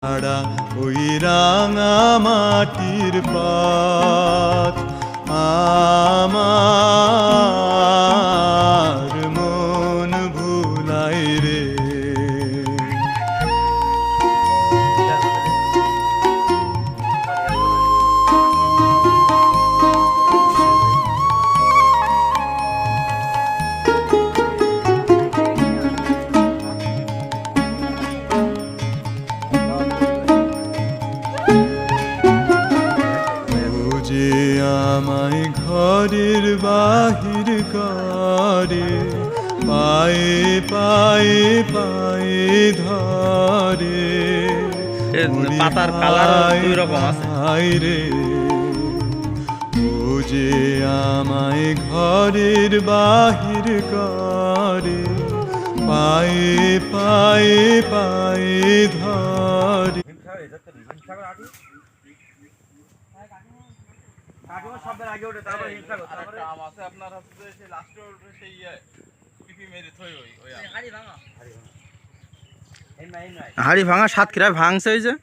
ছাড়া ওই রাঙা মাটির পথ আমার মন ভুলাই রে। যে আমায় ঘরের বাহির করে, পায়ে পায়ে পায়ে ধরে, পাতার কালার দুই রকম আছে রে। ও যে আমায় ঘরের বাহির করে, পায়ে পায়ে পায়ে ধরে। হাড়ি ভাঙা সাতক্ষীরায় ভাঙছে, ওই যে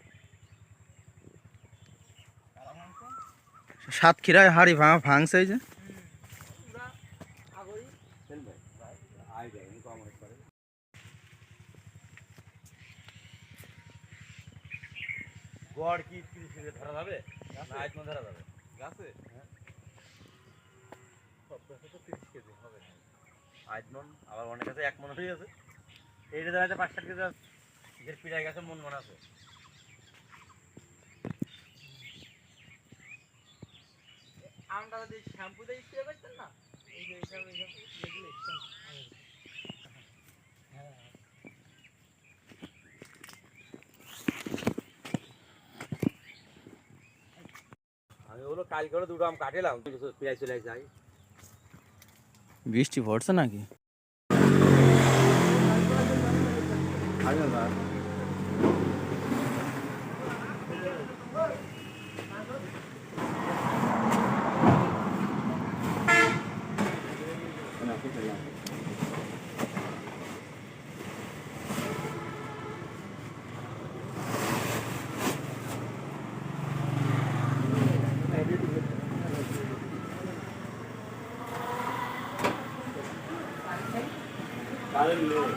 সাতক্ষীরায় হাড়ি ভাঙা ভাঙছে, ওই যে গড় কি ধরা যাবে না আইন ধরা যাবে গাছে? সব গাছে তো 30 কেজি হবে আইন, আবার অনেক গাছে 1 মন হয়ে আছে। এইটা দেখা যাচ্ছে 5-7 কেজি এর পিড়াই গাছে মন আছে। আমটা যদি শ্যাম্পু দিয়ে স্প্রে করতেন না, এই যে এইসব এগুলো আমি ওগুলো কাল করে 2টো আম কাটিলাম, পেঁয়াজ চলে যায়। বৃষ্টি পড়ছে নাকি? কারেন্ট নেই।